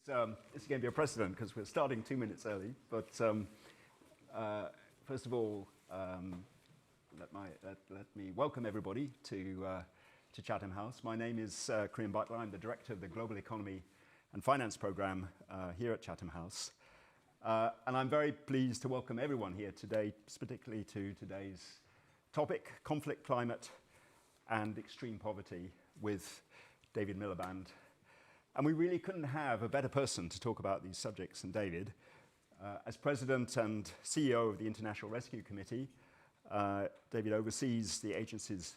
This is going to be a precedent because we're starting 2 minutes early. But first of all, let me welcome everybody to Chatham House. My name is Krian Butler. I'm the director of the Global Economy and Finance Program here at Chatham House. And I'm very pleased to welcome everyone here today, particularly to today's topic, conflict, climate, and extreme poverty, with David Miliband. And we really couldn't have a better person to talk about these subjects than David. As President and CEO of the International Rescue Committee, David oversees the agency's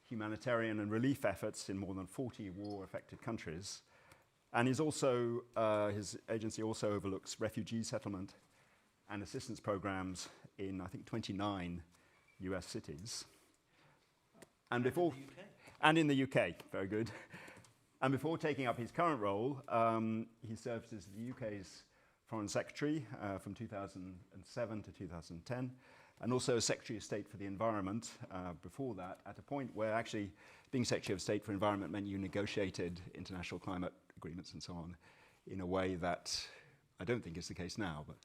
humanitarian and relief efforts in more than 40 war-affected countries. And his agency also overlooks refugee settlement and assistance programs in, I think, 29 US cities. And in the UK, very good. And before taking up his current role, he served as the UK's Foreign Secretary from 2007 to 2010, and also Secretary of State for the Environment before that, at a point where actually being Secretary of State for Environment meant you negotiated international climate agreements and so on in a way that I don't think is the case now. But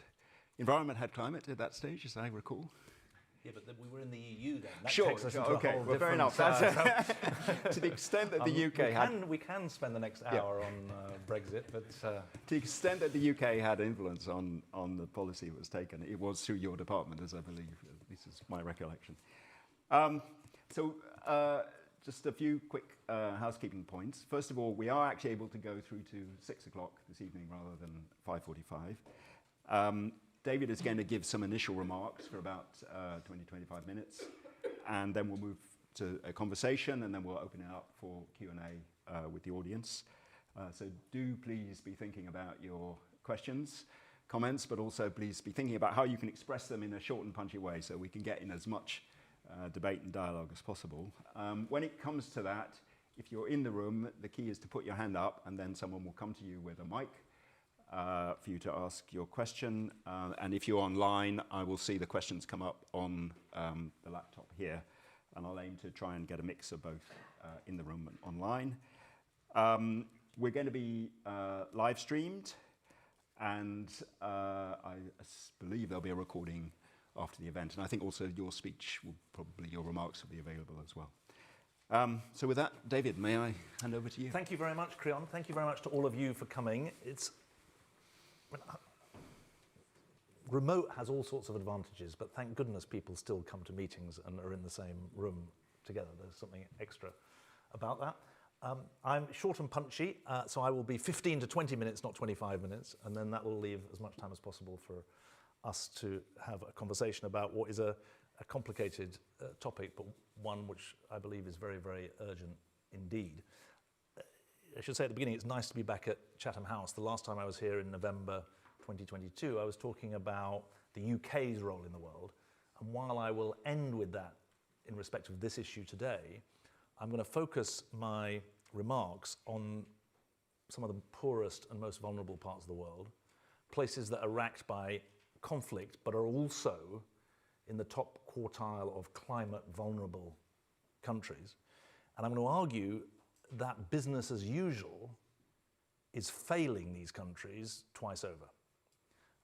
environment had climate at that stage, as I recall. Yeah, but we were in the EU then. That sure, takes us into okay, a whole well, fair enough. To the extent that the UK had... We can spend the next hour on Brexit, but... To the extent that the UK had influence on the policy that was taken, it was through your department, as I believe. This is my recollection. Just a few quick housekeeping points. First of all, we are actually able to go through to 6 o'clock this evening rather than 5:45. David is going to give some initial remarks for about 20-25 minutes, and then we'll move to a conversation, and then we'll open it up for Q&A with the audience. So do please be thinking about your questions, comments, but also please be thinking about how you can express them in a short and punchy way so we can get in as much debate and dialogue as possible. When it comes to that, if you're in the room, the key is to put your hand up, and then someone will come to you with a mic for you to ask your question. And if you're online, I will see the questions come up on the laptop here, and I'll aim to try and get a mix of both in the room and online. We're going to be live streamed, and I believe there'll be a recording after the event, and I think also your remarks will be available as well. So with that, David, may I hand over to you? Thank you very much, Krian. Thank you very much to all of you for coming. Remote has all sorts of advantages, but thank goodness people still come to meetings and are in the same room together. There's something extra about that. I'm short and punchy, so I will be 15 to 20 minutes, not 25 minutes, and then that will leave as much time as possible for us to have a conversation about what is a complicated topic, but one which I believe is very, very urgent indeed. I should say at the beginning, it's nice to be back at Chatham House. The last time I was here in November 2022, I was talking about the UK's role in the world. And while I will end with that in respect of this issue today, I'm going to focus my remarks on some of the poorest and most vulnerable parts of the world, places that are racked by conflict, but are also in the top quartile of climate vulnerable countries. And I'm going to argue that business as usual is failing these countries twice over.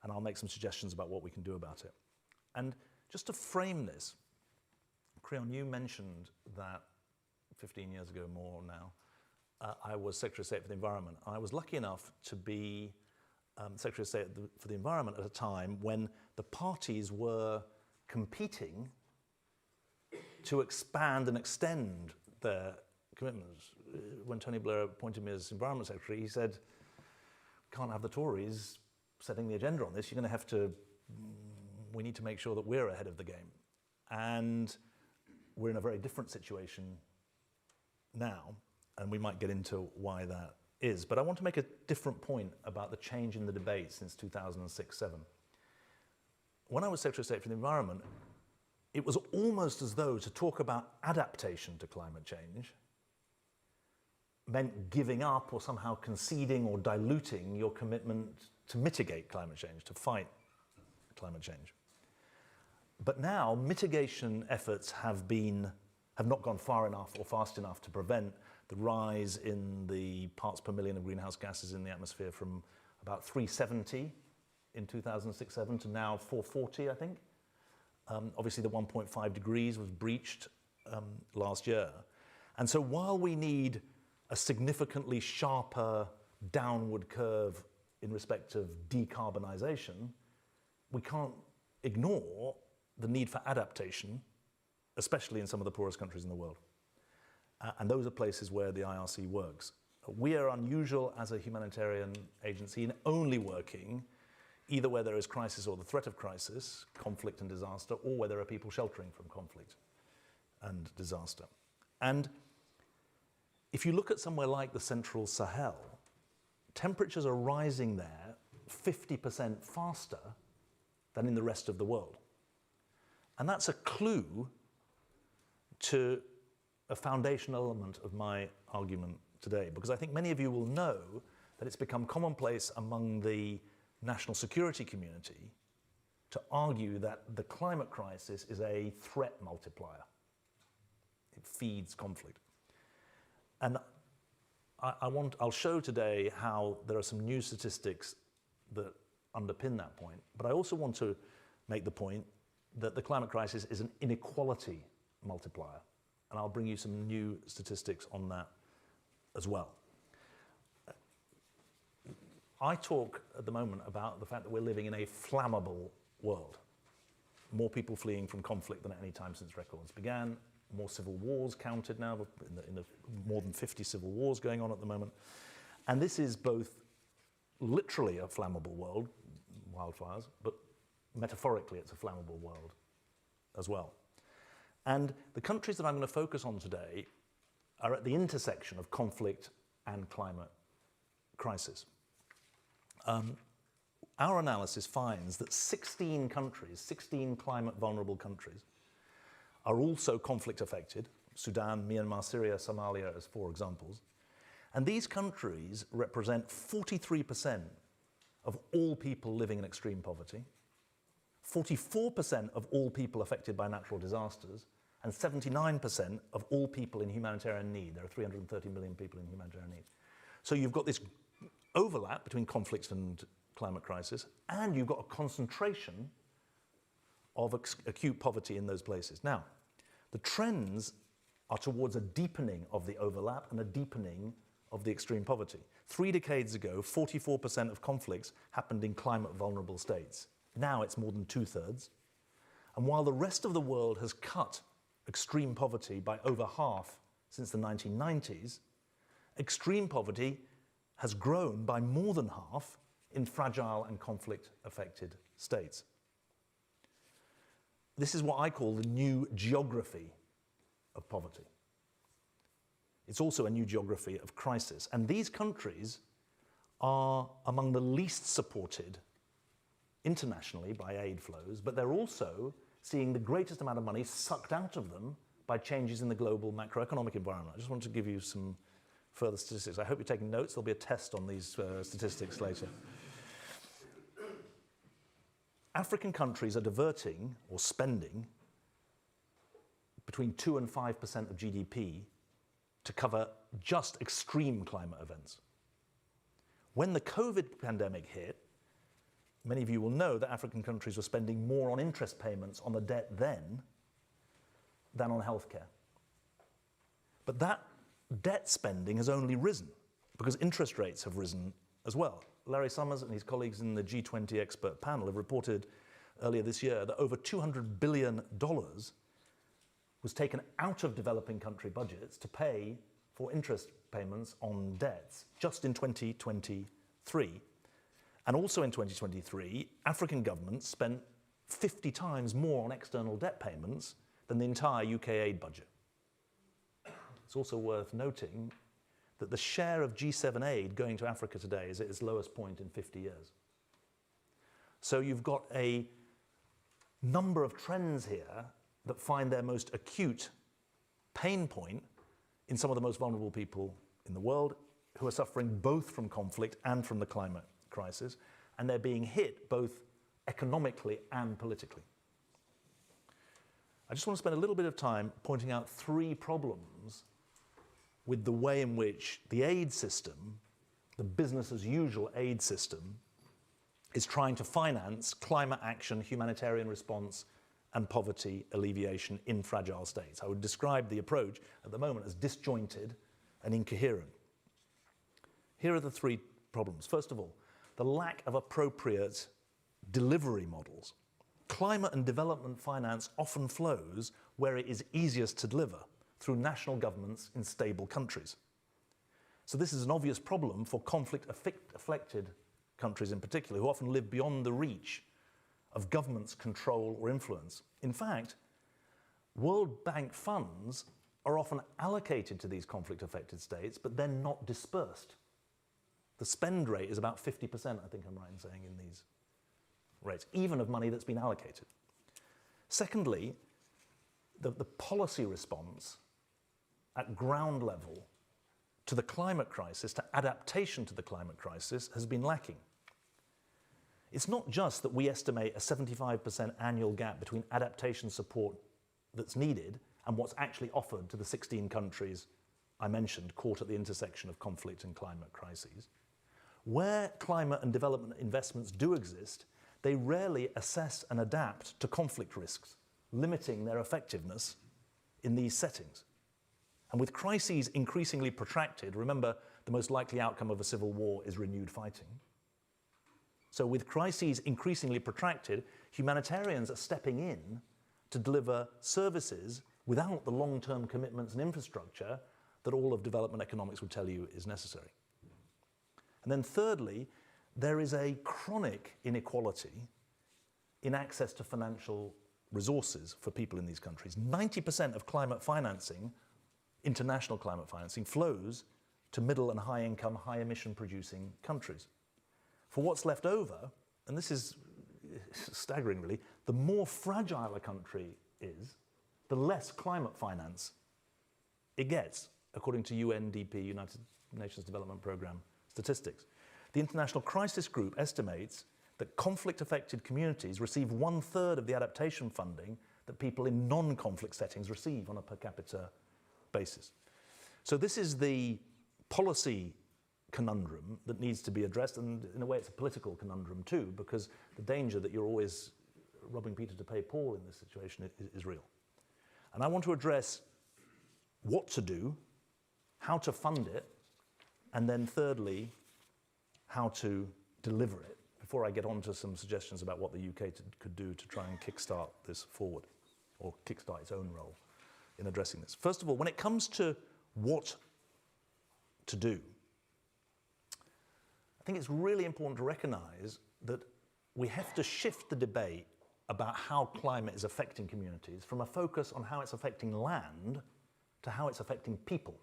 And I'll make some suggestions about what we can do about it. And just to frame this, Krian, you mentioned that 15 years ago, more now, I was Secretary of State for the Environment. I was lucky enough to be Secretary of State for the Environment at a time when the parties were competing to expand and extend their commitments. When Tony Blair appointed me as Environment Secretary, he said, can't have the Tories setting the agenda on this. You're going to have to, we need to make sure that we're ahead of the game. And we're in a very different situation now, and we might get into why that is. But I want to make a different point about the change in the debate since 2006-07. When I was Secretary of State for the Environment, it was almost as though to talk about adaptation to climate change meant giving up or somehow conceding or diluting your commitment to mitigate climate change, to fight climate change. But now mitigation efforts have not gone far enough or fast enough to prevent the rise in the parts per million of greenhouse gases in the atmosphere from about 370 in 2006-07 to now 440, I think. Obviously, the 1.5 degrees was breached last year. And so while we need a significantly sharper downward curve in respect of decarbonisation, we can't ignore the need for adaptation, especially in some of the poorest countries in the world. And those are places where the IRC works. We are unusual as a humanitarian agency in only working either where there is crisis or the threat of crisis, conflict and disaster, or where there are people sheltering from conflict and disaster. And if you look at somewhere like the Central Sahel, temperatures are rising there 50% faster than in the rest of the world. And that's a clue to a foundational element of my argument today, because I think many of you will know that it's become commonplace among the national security community to argue that the climate crisis is a threat multiplier. It feeds conflict. And I'll show today how there are some new statistics that underpin that point, but I also want to make the point that the climate crisis is an inequality multiplier. And I'll bring you some new statistics on that as well. I talk at the moment about the fact that we're living in a flammable world. More people fleeing from conflict than at any time since records began. More civil wars counted now, in the more than 50 civil wars going on at the moment. And this is both literally a flammable world, wildfires, but metaphorically it's a flammable world as well. And the countries that I'm going to focus on today are at the intersection of conflict and climate crisis. Our analysis finds that 16 countries, 16 climate vulnerable countries, are also conflict affected. Sudan, Myanmar, Syria, Somalia as 4 examples. And these countries represent 43% of all people living in extreme poverty, 44% of all people affected by natural disasters, and 79% of all people in humanitarian need. There are 330 million people in humanitarian need. So you've got this overlap between conflicts and climate crisis, and you've got a concentration of acute poverty in those places. Now, the trends are towards a deepening of the overlap and a deepening of the extreme poverty. 3 decades ago, 44% of conflicts happened in climate vulnerable states. Now it's more than 2/3. And while the rest of the world has cut extreme poverty by over half since the 1990s, extreme poverty has grown by more than half in fragile and conflict-affected states. This is what I call the new geography of poverty. It's also a new geography of crisis. And these countries are among the least supported internationally by aid flows, but they're also seeing the greatest amount of money sucked out of them by changes in the global macroeconomic environment. I just want to give you some further statistics. I hope you're taking notes. There'll be a test on these statistics later. African countries are diverting or spending between 2 and 5% of GDP to cover just extreme climate events. When the COVID pandemic hit, many of you will know that African countries were spending more on interest payments on the debt then than on healthcare. But that debt spending has only risen because interest rates have risen as well. Larry Summers and his colleagues in the G20 expert panel have reported earlier this year that over $200 billion was taken out of developing country budgets to pay for interest payments on debts just in 2023. And also in 2023, African governments spent 50 times more on external debt payments than the entire UK aid budget. It's also worth noting that the share of G7 aid going to Africa today is at its lowest point in 50 years. So you've got a number of trends here that find their most acute pain point in some of the most vulnerable people in the world who are suffering both from conflict and from the climate crisis, and they're being hit both economically and politically. I just want to spend a little bit of time pointing out 3 problems with the way in which the aid system the business as usual aid system is trying to finance climate action, humanitarian response, and poverty alleviation in fragile states. I would describe the approach at the moment as disjointed and incoherent. Here are the three problems. First of all, the lack of appropriate delivery models. Climate and development finance often flows where it is easiest to deliver, through national governments in stable countries. So this is an obvious problem for conflict-afflicted countries in particular, who often live beyond the reach of government's control or influence. In fact, World Bank funds are often allocated to these conflict-affected states, but then not dispersed. The spend rate is about 50%, I think I'm right in saying, in these rates, even of money that's been allocated. Secondly, the policy response at ground level to the climate crisis, to adaptation to the climate crisis, has been lacking. It's not just that we estimate a 75% annual gap between adaptation support that's needed and what's actually offered to the 16 countries I mentioned caught at the intersection of conflict and climate crises. Where climate and development investments do exist, they rarely assess and adapt to conflict risks, limiting their effectiveness in these settings. And with crises increasingly protracted, remember, the most likely outcome of a civil war is renewed fighting. So with crises increasingly protracted, humanitarians are stepping in to deliver services without the long-term commitments and infrastructure that all of development economics would tell you is necessary. And then thirdly, there is a chronic inequality in access to financial resources for people in these countries. 90% of climate financing, international climate financing, flows to middle and high income, high emission producing countries. For what's left over, and this is staggering really, the more fragile a country is, the less climate finance it gets, according to UNDP, United Nations Development Programme statistics. The International Crisis Group estimates that conflict-affected communities receive 1/3 of the adaptation funding that people in non-conflict settings receive on a per capita basis. So this is the policy conundrum that needs to be addressed, and in a way it's a political conundrum too, because the danger that you're always robbing Peter to pay Paul in this situation is real. And I want to address what to do, how to fund it, and then thirdly, how to deliver it, before I get on to some suggestions about what the UK could do to try and kickstart this forward, or kickstart its own role in addressing this. First of all, when it comes to what to do, I think it's really important to recognize that we have to shift the debate about how climate is affecting communities from a focus on how it's affecting land to how it's affecting people,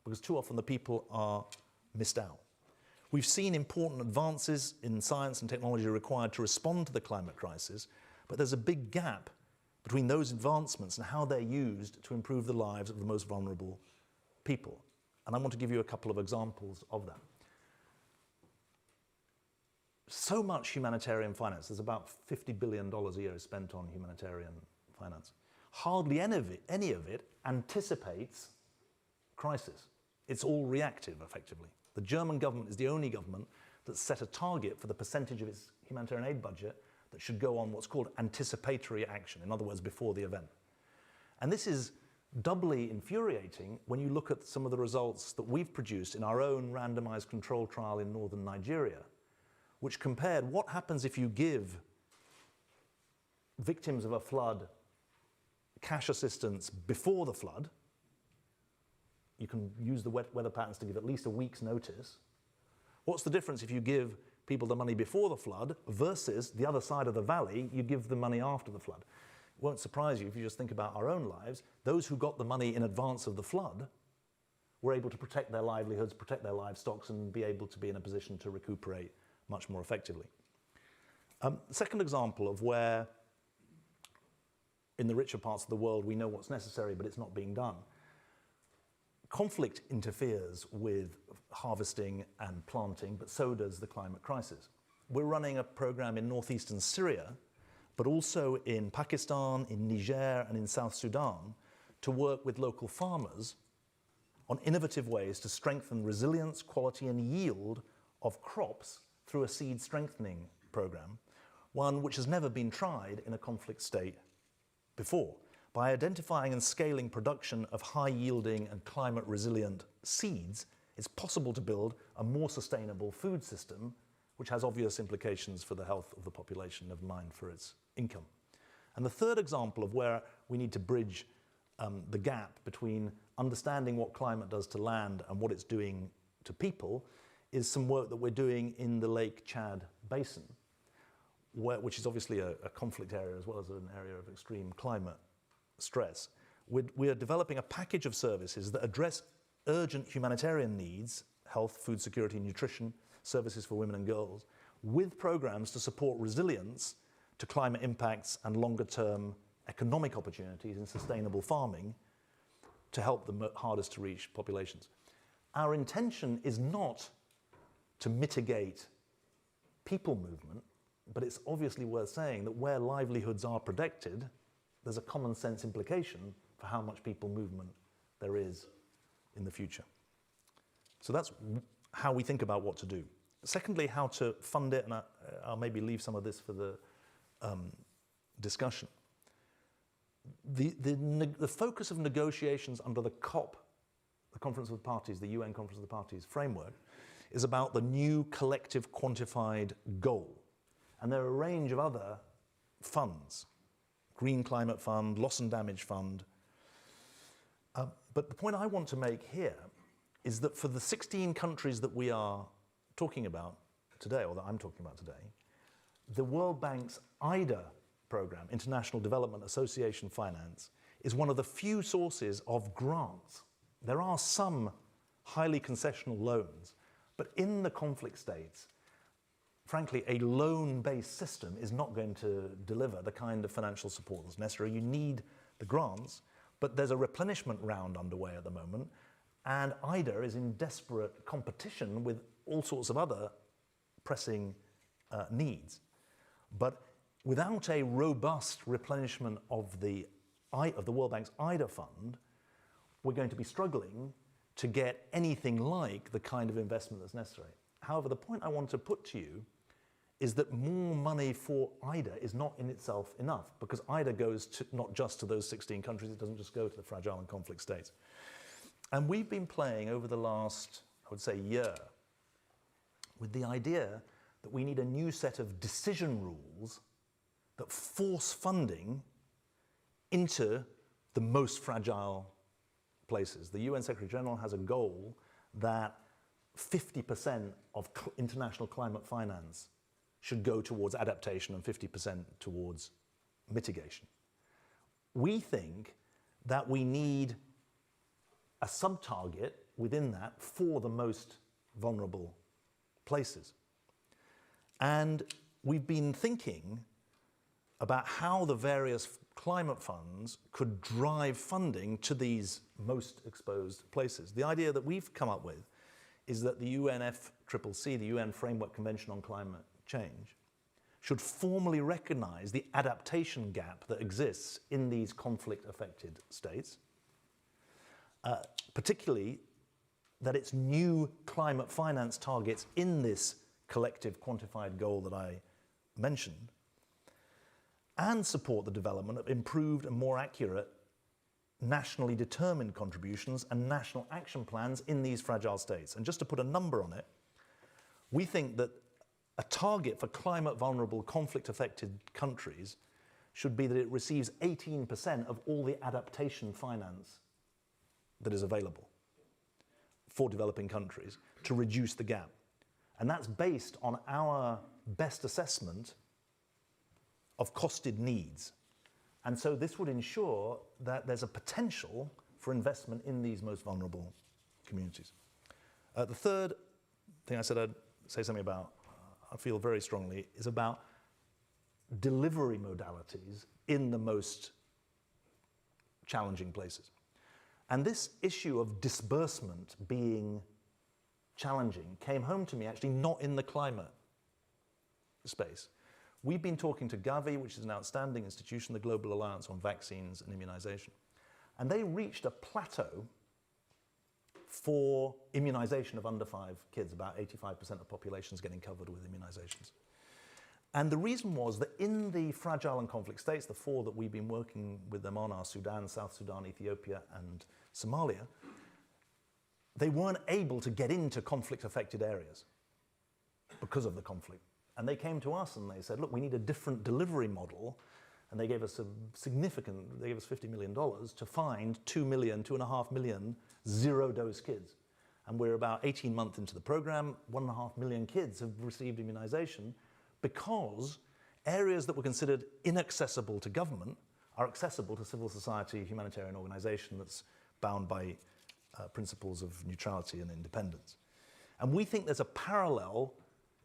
because too often the people are missed out. We've seen important advances in science and technology required to respond to the climate crisis, but there's a big gap between those advancements and how they're used to improve the lives of the most vulnerable people. And I want to give you a couple of examples of that. So much humanitarian finance, there's about $50 billion a year is spent on humanitarian finance. Hardly any of it anticipates crisis. It's all reactive, effectively. The German government is the only government that's set a target for the percentage of its humanitarian aid budget that should go on what's called anticipatory action, in other words, before the event. And this is doubly infuriating when you look at some of the results that we've produced in our own randomized control trial in northern Nigeria, which compared what happens if you give victims of a flood cash assistance before the flood. You can use the weather patterns to give at least a week's notice. What's the difference if you give people the money before the flood versus the other side of the valley, you give the money after the flood? It won't surprise you if you just think about our own lives. Those who got the money in advance of the flood were able to protect their livelihoods, protect their livestock, and be able to be in a position to recuperate much more effectively. Second example of where in the richer parts of the world we know what's necessary but it's not being done. Conflict interferes with harvesting and planting, but so does the climate crisis. We're running a program in northeastern Syria, but also in Pakistan, in Niger, and in South Sudan to work with local farmers on innovative ways to strengthen resilience, quality, and yield of crops through a seed strengthening program, one which has never been tried in a conflict state before. By identifying and scaling production of high-yielding and climate-resilient seeds, it's possible to build a more sustainable food system, which has obvious implications for the health of the population, never mind for its income. And the third example of where we need to bridge the gap between understanding what climate does to land and what it's doing to people is some work that we're doing in the Lake Chad Basin, which is obviously a conflict area as well as an area of extreme climate stress. We are developing a package of services that address urgent humanitarian needs, health, food security, nutrition, services for women and girls, with programs to support resilience to climate impacts and longer-term economic opportunities in sustainable farming to help the hardest to reach populations. Our intention is not to mitigate people movement, but it's obviously worth saying that where livelihoods are protected, there's a common sense implication for how much people movement there is in the future. So that's how we think about what to do. Secondly, how to fund it, and I'll maybe leave some of this for the discussion. The focus of negotiations under the COP, the Conference of the Parties, the UN Conference of the Parties framework, is about the new collective quantified goal. And there are a range of other funds, Green Climate Fund, Loss and Damage Fund. But the point I want to make here is that for the 16 countries that we are talking about today, or that I'm talking about today, the World Bank's IDA program, International Development Association Finance, is one of the few sources of grants. There are some highly concessional loans, but in the conflict states, frankly, a loan-based system is not going to deliver the kind of financial support that's necessary. You need the grants, but there's a replenishment round underway at the moment, and IDA is in desperate competition with all sorts of other pressing needs. But without a robust replenishment of the World Bank's IDA fund, we're going to be struggling to get anything like the kind of investment that's necessary. However, the point I want to put to you is that more money for IDA is not in itself enough, because IDA goes to not just to those 16 countries, it doesn't just go to the fragile and conflict states. And we've been playing over the last, I would say, year with the idea that we need a new set of decision rules that force funding into the most fragile places. The UN Secretary General has a goal that 50% of international climate finance should go towards adaptation and 50% towards mitigation. We think that we need a sub-target within that for the most vulnerable places. And we've been thinking about how the various climate funds could drive funding to these most exposed places. The idea that we've come up with is that the UNFCCC, the UN Framework Convention on Climate Change, should formally recognize the adaptation gap that exists in these conflict-affected states, particularly that its new climate finance targets in this collective quantified goal that I mentioned, and support the development of improved and more accurate nationally determined contributions and national action plans in these fragile states. And just to put a number on it, we think that a target for climate vulnerable, conflict-affected countries should be that it receives 18% of all the adaptation finance that is available for developing countries to reduce the gap. And that's based on our best assessment of costed needs. And so this would ensure that there's a potential for investment in these most vulnerable communities. The third thing I said I'd say something about, I feel very strongly, is about delivery modalities in the most challenging places. And this issue of disbursement being challenging came home to me actually not in the climate space. We've been talking to Gavi, which is an outstanding institution, the Global Alliance on Vaccines and Immunization. And they reached a plateau for immunization of under 5 kids. About 85% of the population is getting covered with immunizations. And the reason was that in the fragile and conflict states, the 4 that we've been working with them on are Sudan, South Sudan, Ethiopia, and Somalia, they weren't able to get into conflict-affected areas because of the conflict. And they came to us and they said, look, we need a different delivery model. And they gave us they gave us $50 million to find 2.5 million zero-dose kids. And we're about 18 months into the program, 1.5 million kids have received immunization because areas that were considered inaccessible to government are accessible to civil society, humanitarian organization that's bound by principles of neutrality and independence. And we think there's a parallel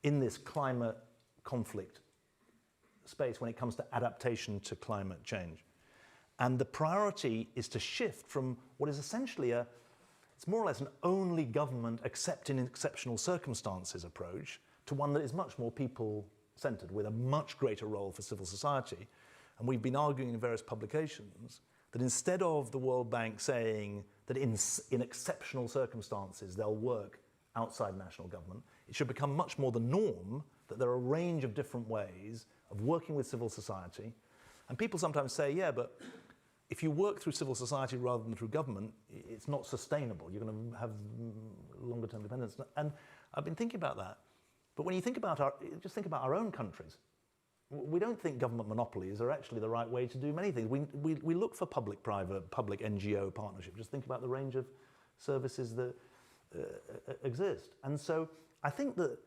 in this climate conflict space when it comes to adaptation to climate change. And the priority is to shift from what is essentially it's more or less an only government except in exceptional circumstances approach to one that is much more people-centered with a much greater role for civil society. And we've been arguing in various publications that instead of the World Bank saying that in exceptional circumstances they'll work outside national government, it should become much more the norm that there are a range of different ways of working with civil society. And people sometimes say, yeah, but if you work through civil society rather than through government, it's not sustainable. You're going to have longer term dependence. And I've been thinking about that. But when you think about just think about our own countries. We don't think government monopolies are actually the right way to do many things. We look for public-private, public NGO partnership. Just think about the range of services that exist. And so I think that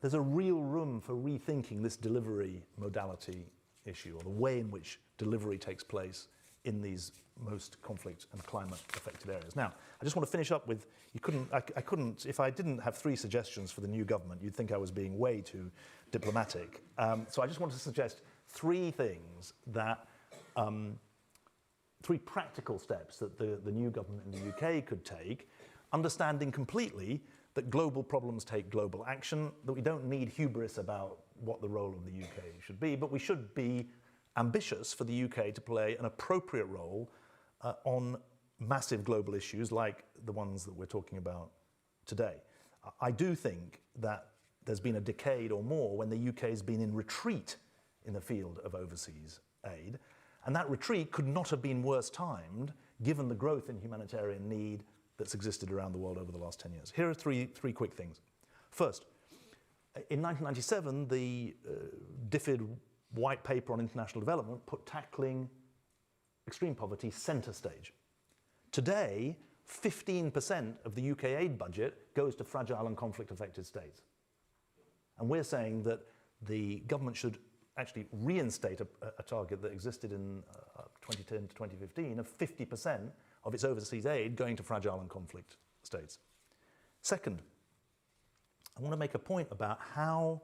there's a real room for rethinking this delivery modality issue, or the way in which delivery takes place in these most conflict and climate affected areas. Now, I just want to finish up with, I couldn't, if I didn't have 3 suggestions for the new government, you'd think I was being way too diplomatic. So I just want to suggest 3 things that, 3 practical steps that the new government in the UK could take, understanding completely that global problems take global action, that we don't need hubris about what the role of the UK should be, but we should be ambitious for the UK to play an appropriate role on massive global issues like the ones that we're talking about today. I do think that there's been a decade or more when the UK has been in retreat in the field of overseas aid, and that retreat could not have been worse timed given the growth in humanitarian need that's existed around the world over the last 10 years. Here are three quick things. First, in 1997, the DFID white paper on international development put tackling extreme poverty center stage. Today, 15% of the UK aid budget goes to fragile and conflict-affected states. And we're saying that the government should actually reinstate a target that existed in 2010 to 2015 of 50% of its overseas aid going to fragile and conflict states. Second, I want to make a point about how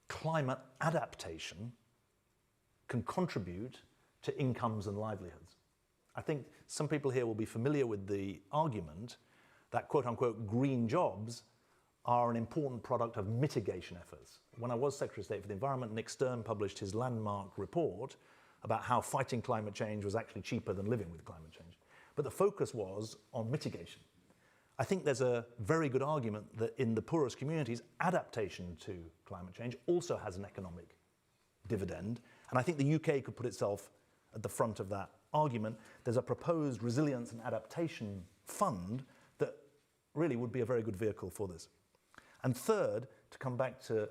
climate adaptation can contribute to incomes and livelihoods. I think some people here will be familiar with the argument that quote-unquote green jobs are an important product of mitigation efforts. When I was Secretary of State for the Environment, Nick Stern published his landmark report about how fighting climate change was actually cheaper than living with climate change. But the focus was on mitigation. I think there's a very good argument that in the poorest communities, adaptation to climate change also has an economic dividend. And I think the UK could put itself at the front of that argument. There's a proposed resilience and adaptation fund that really would be a very good vehicle for this. And third, to come back to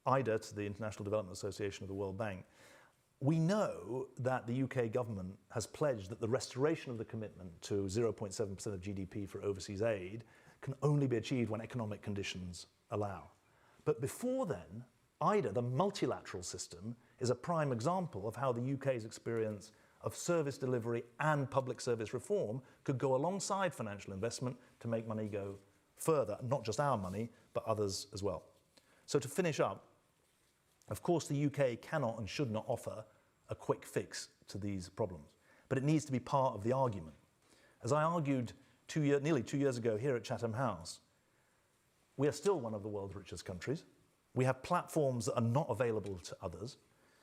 IDA, to the International Development Association of the World Bank, we know that the UK government has pledged that the restoration of the commitment to 0.7% of GDP for overseas aid can only be achieved when economic conditions allow. But before then, IDA, the multilateral system, is a prime example of how the UK's experience of service delivery and public service reform could go alongside financial investment to make money go further, not just our money, but others as well. So to finish up, of course the UK cannot and should not offer a quick fix to these problems, but it needs to be part of the argument. As I argued nearly 2 years ago here at Chatham House, we are still one of the world's richest countries. We have platforms that are not available to others,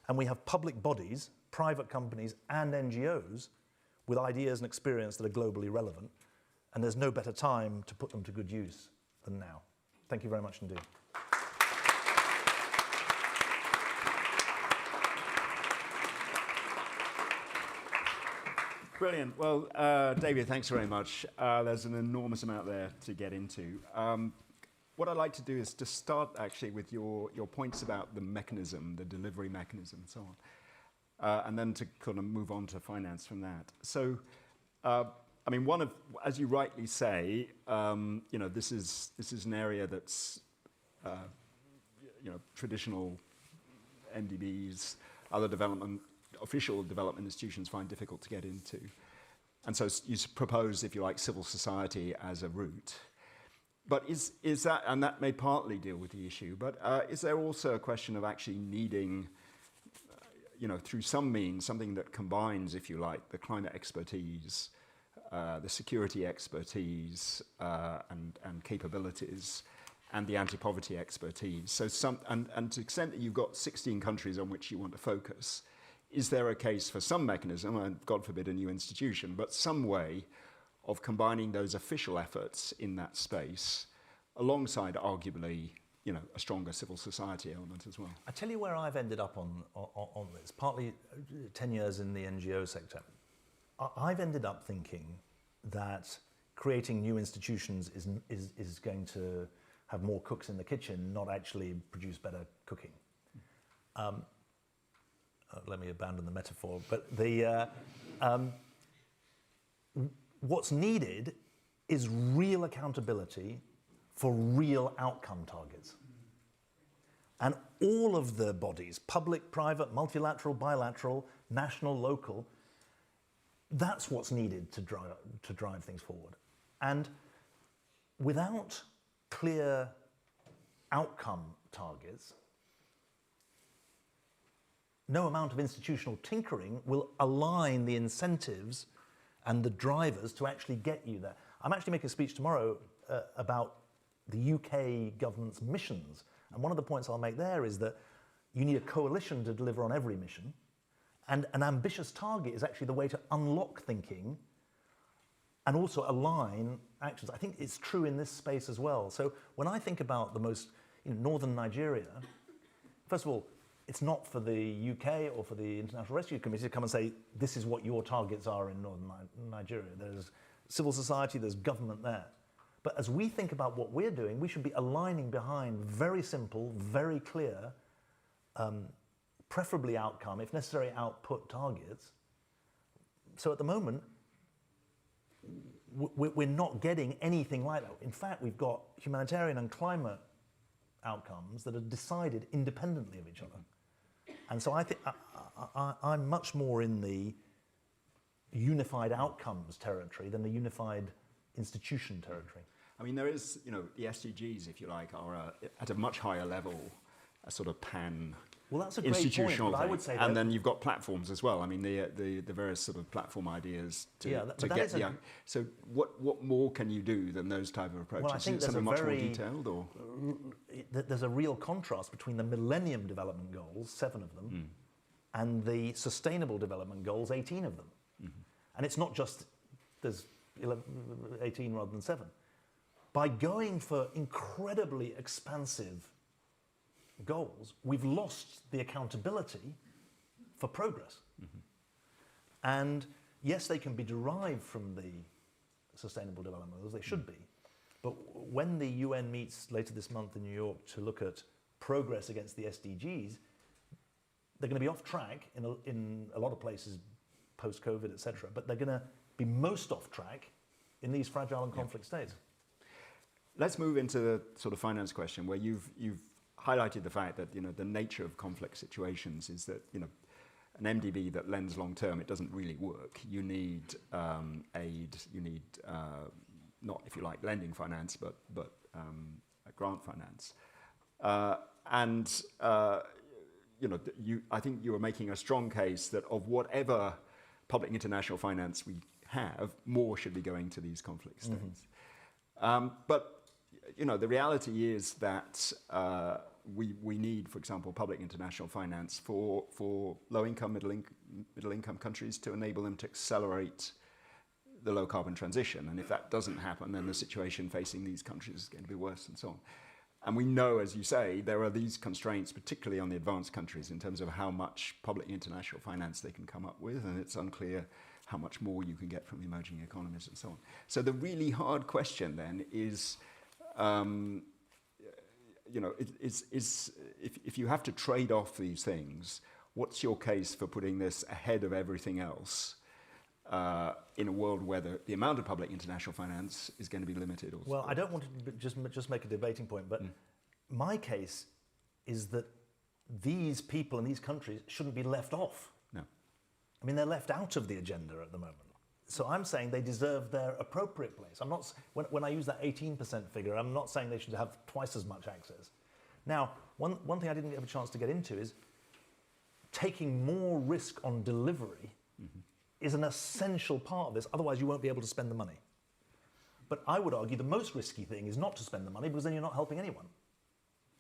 and we have public bodies, private companies and NGOs with ideas and experience that are globally relevant. and there's no better time to put them to good use than now. Thank you very much indeed. Brilliant. Well, David, thanks very much. There's an enormous amount there to get into. What I'd like to do is to start actually with your points about the mechanism, the delivery mechanism, and so on, and then to kind of move on to finance from that. So, I mean, as you rightly say, this is an area that's, traditional MDBs, other official development institutions find difficult to get into. And so you propose, if you like, civil society as a route. But is that, and that may partly deal with the issue, but is there also a question of actually needing, through some means, something that combines, if you like, the climate expertise, the security expertise, and capabilities, and the anti-poverty expertise. So and to the extent that you've got 16 countries on which you want to focus, is there a case for some mechanism, and God forbid a new institution, but some way of combining those official efforts in that space alongside arguably, a stronger civil society element as well? I tell you where I've ended up on this, partly 10 years in the NGO sector. I've ended up thinking that creating new institutions is going to have more cooks in the kitchen, not actually produce better cooking. Let me abandon the metaphor, but what's needed is real accountability for real outcome targets. And all of the bodies, public, private, multilateral, bilateral, national, local, that's what's needed to drive things forward. And without clear outcome targets, no amount of institutional tinkering will align the incentives and the drivers to actually get you there. I'm actually making a speech tomorrow about the UK government's missions. And one of the points I'll make there is that you need a coalition to deliver on every mission. And an ambitious target is actually the way to unlock thinking and also align actions. I think it's true in this space as well. So when I think about the most, northern Nigeria, first of all, it's not for the UK or for the International Rescue Committee to come and say, this is what your targets are in northern Nigeria. There's civil society, there's government there. But as we think about what we're doing, we should be aligning behind very simple, very clear, preferably outcome, if necessary output targets. So at the moment, we're not getting anything like that. In fact, we've got humanitarian and climate outcomes that are decided independently of each other. And so I think I'm much more in the unified outcomes territory than the unified institution territory. I mean, there is, the SDGs, if you like, are at a much higher level, a sort of pan well, that's a great institutional point, but thing. I would say and then you've got platforms as well. I mean, the various sort of platform ideas to get the. So what more can you do than those type of approaches? Well, I think is it something much more detailed, or there's a real contrast between the Millennium Development Goals, 7 of them, and the Sustainable Development Goals, 18 of them. Mm-hmm. And it's not just there's 18 rather than 7. By going for incredibly expansive goals, we've lost the accountability for progress. Mm-hmm. And yes, they can be derived from the Sustainable Development Goals, they should be. But when the UN meets later this month in New York to look at progress against the SDGs, they're going to be off track in a lot of places, post-COVID, etc. But they're going to be most off track in these fragile and conflict states. Let's move into the sort of finance question, where you've highlighted the fact that the nature of conflict situations is that an MDB that lends long term, it doesn't really work. You need aid. You need not, if you like, lending finance, but grant finance. I think you were making a strong case that of whatever public international finance we have, more should be going to these conflict states. Mm-hmm. But the reality is that we need, for example, public international finance for low-income, middle-income countries to enable them to accelerate the low carbon transition. And if that doesn't happen, then the situation facing these countries is going to be worse and so on. And we know, as you say, there are these constraints, particularly on the advanced countries, in terms of how much public international finance they can come up with, and it's unclear how much more you can get from the emerging economies and so on. So the really hard question then is, if you have to trade off these things, what's your case for putting this ahead of everything else in a world where the amount of public international finance is going to be limited? Well, I don't want to just make a debating point, but my case is that these people in these countries shouldn't be left off. No. I mean, they're left out of the agenda at the moment. So I'm saying they deserve their appropriate place. I'm not, when I use that 18% figure, I'm not saying they should have twice as much access. Now, one thing I didn't have a chance to get into is taking more risk on delivery is an essential part of this. Otherwise, you won't be able to spend the money. But I would argue the most risky thing is not to spend the money, because then you're not helping anyone.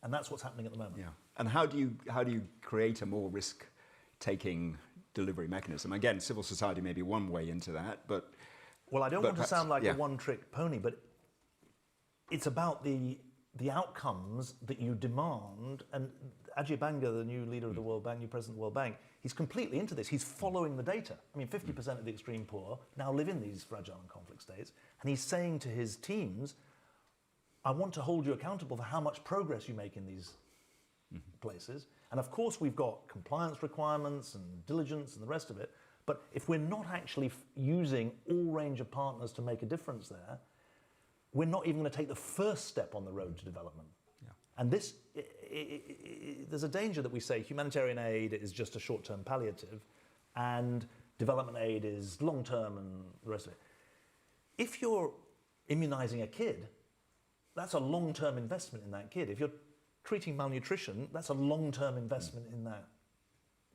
And that's what's happening at the moment. Yeah. And how do you create a more risk-taking delivery mechanism? Again, civil society may be one way into that, but... Well, I don't want to sound like a one-trick pony, but it's about the outcomes that you demand. And Ajay Banga, the new leader of the World Bank, new president of the World Bank, he's completely into this. He's following the data. I mean, 50% of the extreme poor now live in these fragile and conflict states. And he's saying to his teams, I want to hold you accountable for how much progress you make in these places. And of course, we've got compliance requirements and diligence and the rest of it. But if we're not actually using all range of partners to make a difference there, we're not even going to take the first step on the road to development. Yeah. And this, there's a danger that we say humanitarian aid is just a short-term palliative and development aid is long-term and the rest of it. If you're immunizing a kid, that's a long-term investment in that kid. If you're treating malnutrition, that's a long-term investment in that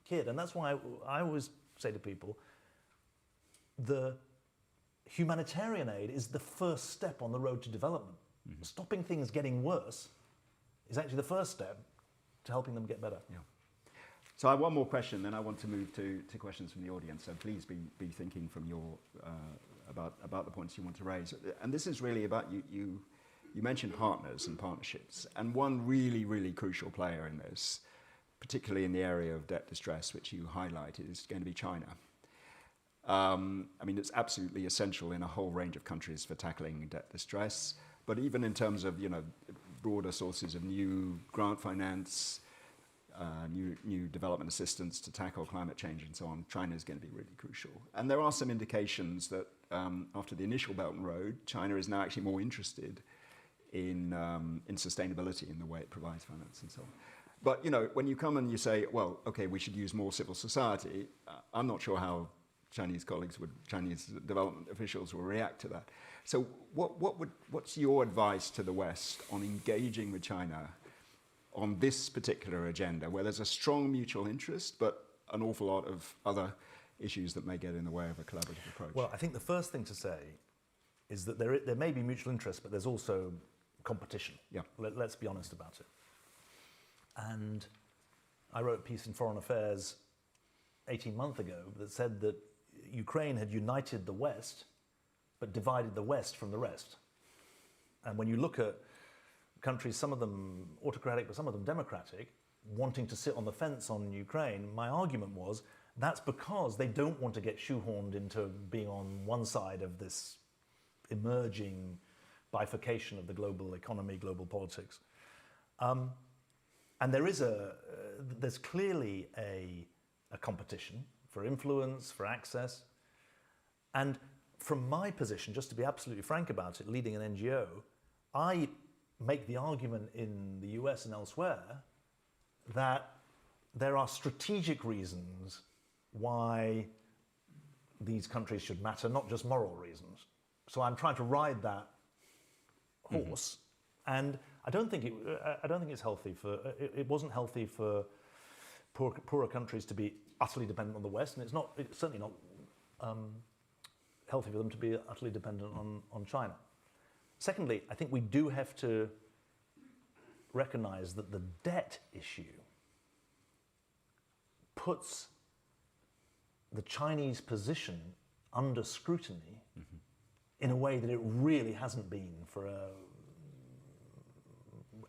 kid. And that's why I always say to people, the humanitarian aid is the first step on the road to development. Stopping things getting worse is actually the first step to helping them get better. Yeah. So I have one more question, then I want to move to questions from the audience. So please be thinking from your about the points you want to raise. And this is really about you mentioned partners and partnerships, and one really, really crucial player in this, particularly in the area of debt distress, which you highlight, is going to be China. I mean, it's absolutely essential in a whole range of countries for tackling debt distress, but even in terms of, broader sources of new grant finance, new development assistance to tackle climate change and so on, China is going to be really crucial. And there are some indications that after the initial Belt and Road, China is now actually more interested in sustainability in the way it provides finance and so on. But when you come and you say, well, okay, we should use more civil society, I'm not sure how Chinese development officials will react to that. So what's your advice to the West on engaging with China on this particular agenda, where there's a strong mutual interest, but an awful lot of other issues that may get in the way of a collaborative approach? Well, I think the first thing to say is that there may be mutual interest, but there's also competition. Yeah. Let's be honest about it. And I wrote a piece in Foreign Affairs 18 months ago that said that Ukraine had united the West, but divided the West from the rest. And when you look at countries, some of them autocratic, but some of them democratic, wanting to sit on the fence on Ukraine, my argument was that's because they don't want to get shoehorned into being on one side of this emerging bifurcation of the global economy, global politics. And there's clearly a competition for influence, for access. And from my position, just to be absolutely frank about it, leading an NGO, I make the argument in the US and elsewhere that there are strategic reasons why these countries should matter, not just moral reasons. So I'm trying to ride that horse, and I don't think it's healthy for. It wasn't healthy for poorer countries to be utterly dependent on the West, and it's certainly not healthy for them to be utterly dependent on China. Secondly, I think we do have to recognize that the debt issue puts the Chinese position under scrutiny in a way that it really hasn't been for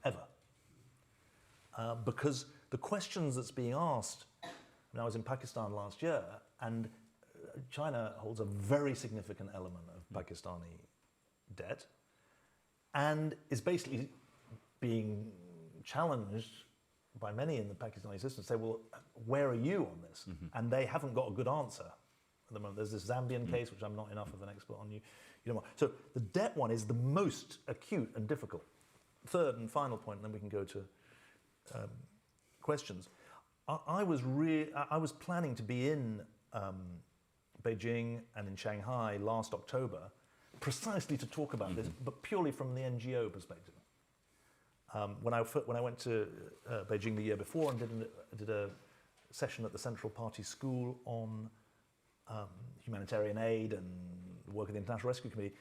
ever. Because the questions that's being asked, I was in Pakistan last year, and China holds a very significant element of Pakistani debt, and is basically being challenged by many in the Pakistani system to say, well, where are you on this? And they haven't got a good answer at the moment. There's this Zambian case, which I'm not enough of an expert on. You know, so the debt one is the most acute and difficult. Third and final point, and then we can go to questions. I was planning to be in Beijing and in Shanghai last October, precisely to talk about this, but purely from the NGO perspective. When I went to Beijing the year before and did a session at the Central Party School on humanitarian aid and the work of the International Rescue Committee,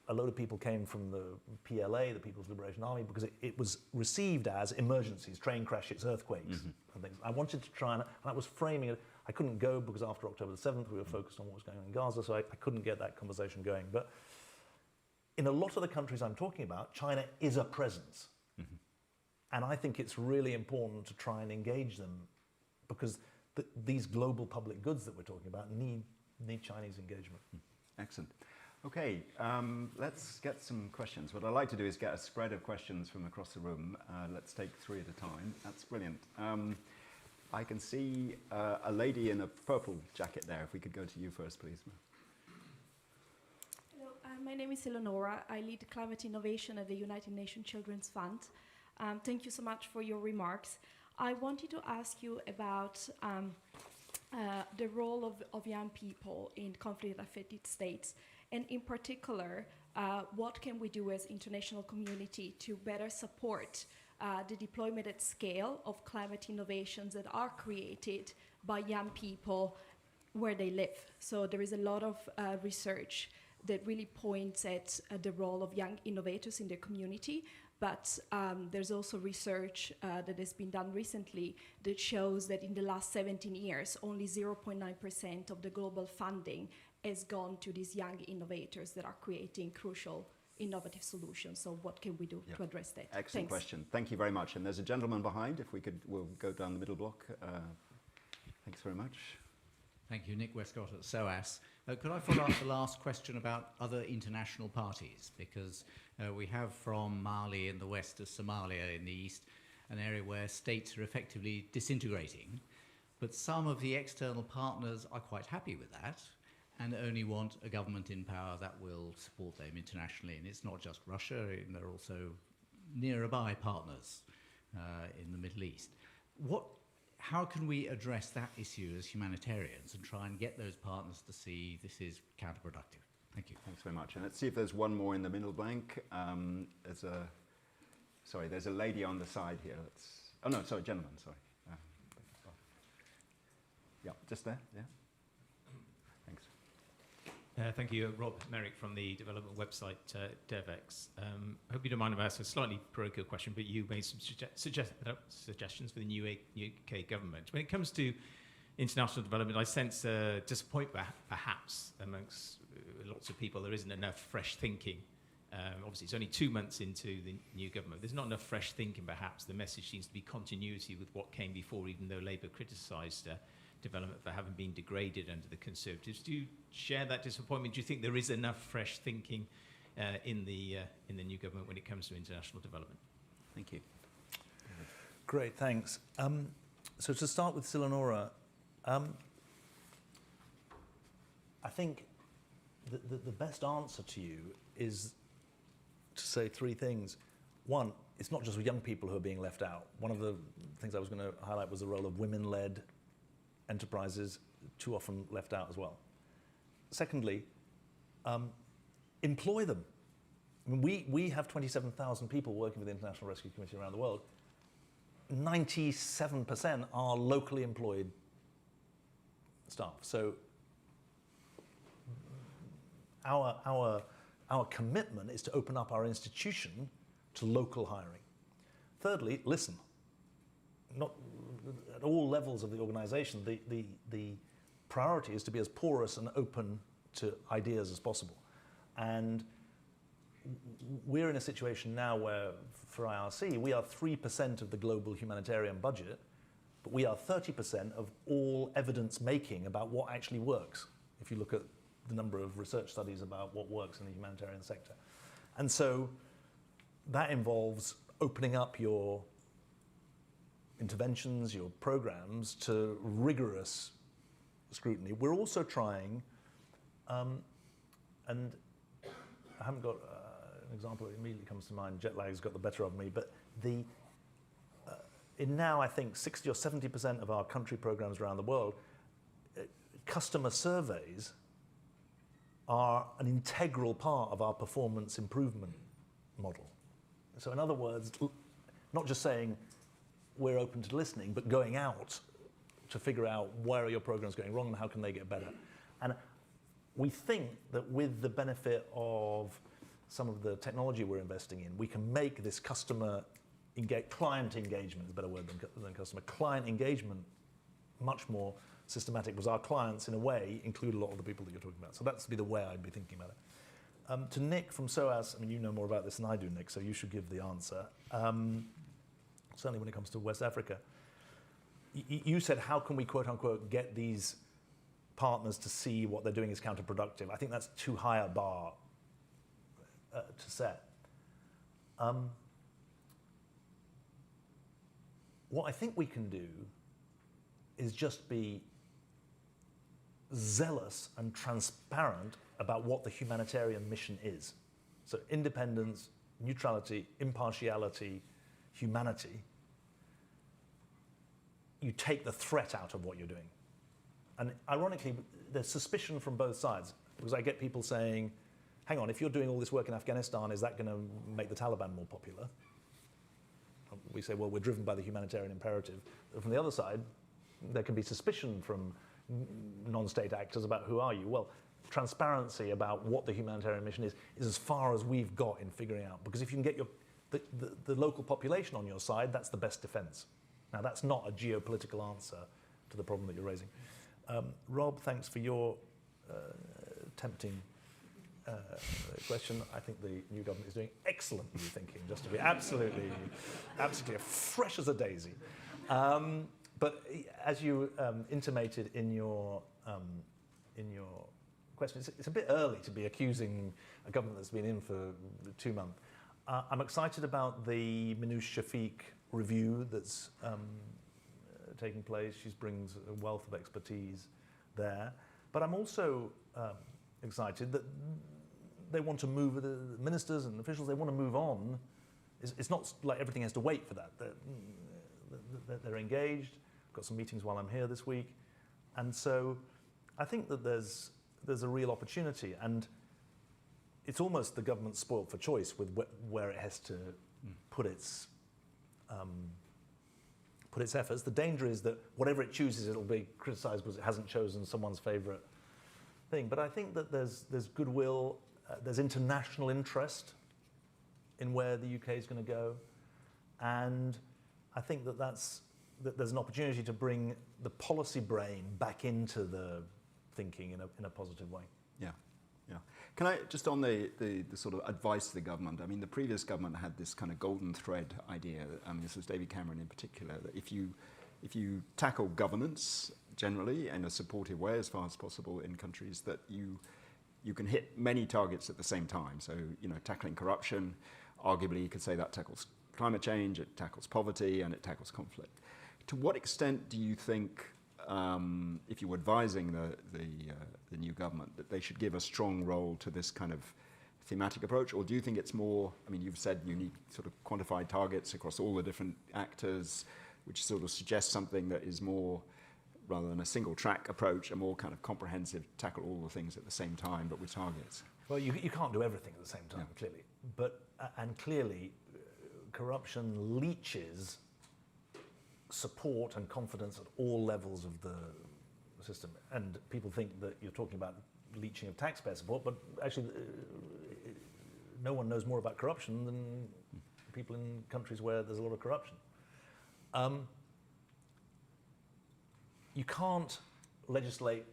a load of people came from the PLA, the People's Liberation Army, because it was received as emergencies, train crashes, earthquakes, and things. I wanted to try, and I was framing it. I couldn't go because after October the 7th, we were focused on what was going on in Gaza, so I couldn't get that conversation going. But in a lot of the countries I'm talking about, China is a presence. And I think it's really important to try and engage them, because these global public goods that we're talking about need Chinese engagement. Excellent. Okay, let's get some questions. What I'd like to do is get a spread of questions from across the room. Let's take 3 at a time. That's brilliant. I can see a lady in a purple jacket there. If we could go to you first, please. Hello, my name is Eleonora. I lead climate innovation at the United Nations Children's Fund. Thank you so much for your remarks. I wanted to ask you about the role of young people in conflict-affected states, and in particular, what can we do as international community to better support the deployment at scale of climate innovations that are created by young people where they live. So there is a lot of research that really points at the role of young innovators in their community, but there's also research that has been done recently that shows that in the last 17 years, only 0.9% of the global funding has gone to these young innovators that are creating crucial innovative solutions. So what can we do to address that? Excellent Thanks. question. Thank you very much. And there's a gentleman behind. If we could, we'll go down the middle block. Thanks very much. Thank you. Nick Westcott at SOAS. Could I follow up the last question about other international parties? Because we have from Mali in the west to Somalia in the east, an area where states are effectively disintegrating. But some of the external partners are quite happy with that and only want a government in power that will support them internationally. And it's not just Russia, and there are also nearby partners in the Middle East. How can we address that issue as humanitarians and try and get those partners to see this is counterproductive? Thank you. Thanks very much. And let's see if there's one more in the middle blank. There's a lady on the side here. Gentleman, sorry. Yeah, just there, yeah. Thanks. Thank you. Rob Merrick from the development website DevX. I hope you don't mind if I ask a slightly parochial question, but you made some suggestions for the new UK government. When it comes to international development, I sense disappointment perhaps amongst lots of people. There isn't enough fresh thinking. Obviously, it's only 2 months into the new government. There's not enough fresh thinking, perhaps. The message seems to be continuity with what came before, even though Labour criticised development for having been degraded under the Conservatives. Do you share that disappointment? Do you think there is enough fresh thinking in the new government when it comes to international development? Thank you. Great, thanks. So to start with Eleonora, I think the best answer to you is to say 3 things. One, it's not just young people who are being left out. One of the things I was going to highlight was the role of women-led enterprises, too often left out as well. Secondly, employ them. I mean, we have 27,000 people working with the International Rescue Committee around the world. 97% are locally employed staff. So our commitment is to open up our institution to local hiring. Thirdly, listen. Not at all levels of the organization, the priority is to be as porous and open to ideas as possible. And we're in a situation now where, for IRC, we are 3% of the global humanitarian budget, but we are 30% of all evidence making about what actually works, if you look at the number of research studies about what works in the humanitarian sector. And so that involves opening up your interventions, your programs to rigorous scrutiny. We're also trying, and I haven't got an example that immediately comes to mind, jet lag's got the better of me, but in now I think 60 or 70% of our country programs around the world, customer surveys are an integral part of our performance improvement model. So in other words, not just saying we're open to listening, but going out to figure out where are your programs going wrong and how can they get better. And we think that with the benefit of some of the technology we're investing in, we can make this client engagement is a better word than customer, client engagement much more systematic, because our clients, in a way, include a lot of the people that you're talking about. So that's be the way I'd be thinking about it. To Nick from SOAS, I mean, you know more about this than I do, Nick, so you should give the answer. Certainly when it comes to West Africa. You said, how can we, quote unquote, get these partners to see what they're doing is counterproductive? I think that's too high a bar to set. What I think we can do is just be zealous and transparent about what the humanitarian mission is. So independence, neutrality, impartiality, humanity. You take the threat out of what you're doing. And ironically, there's suspicion from both sides, because I get people saying, hang on, if you're doing all this work in Afghanistan, is that going to make the Taliban more popular? We say, well, we're driven by the humanitarian imperative. But from the other side, there can be suspicion from non-state actors about who are you. Well, transparency about what the humanitarian mission is as far as we've got in figuring out. Because if you can get the local population on your side, that's the best defense. Now, that's not a geopolitical answer to the problem that you're raising. Rob, thanks for your tempting question. I think the new government is doing excellent new thinking, just to be absolutely fresh as a daisy. But as you intimated in your question, it's a bit early to be accusing a government that's been in for 2 months. I'm excited about the Minouche Shafiq review that's taking place. She brings a wealth of expertise there. But I'm also excited that they want to move, the ministers and officials, they want to move on. It's not like everything has to wait for that. They're engaged. I've got some meetings while I'm here this week. And so I think that there's a real opportunity. And it's almost the government spoiled for choice with where it has to put its efforts. The danger is that whatever it chooses, it'll be criticised because it hasn't chosen someone's favourite thing. But I think that there's goodwill, there's international interest in where the UK is going to go, and I think that there's an opportunity to bring the policy brain back into the thinking in a positive way. Yeah. Yeah. Can I, just on the sort of advice to the government, I mean, the previous government had this kind of golden thread idea, this was David Cameron in particular, that if you tackle governance generally in a supportive way as far as possible in countries, that you can hit many targets at the same time. So, tackling corruption, arguably you could say that tackles climate change, it tackles poverty, and it tackles conflict. To what extent do you think, if you were advising the new government, that they should give a strong role to this kind of thematic approach? Or do you think it's more, you've said you need sort of quantified targets across all the different actors, which sort of suggests something that is more, rather than a single track approach, a more kind of comprehensive, tackle all the things at the same time, but with targets? Well, you can't do everything at the same time, clearly. But, and clearly, corruption leaches support and confidence at all levels of the system. And people think that you're talking about leaching of taxpayer support, but actually no one knows more about corruption than people in countries where there's a lot of corruption. You can't legislate,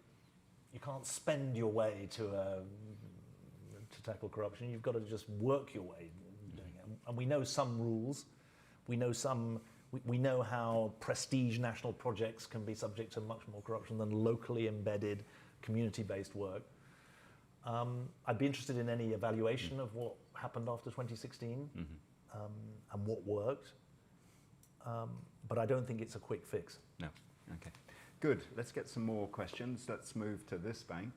you can't spend your way to to tackle corruption. You've got to just work your way doing it. And we know some rules. We know how prestige national projects can be subject to much more corruption than locally embedded, community-based work. I'd be interested in any evaluation of what happened after 2016 and what worked. But I don't think it's a quick fix. No. Okay. Good. Let's get some more questions. Let's move to this bank.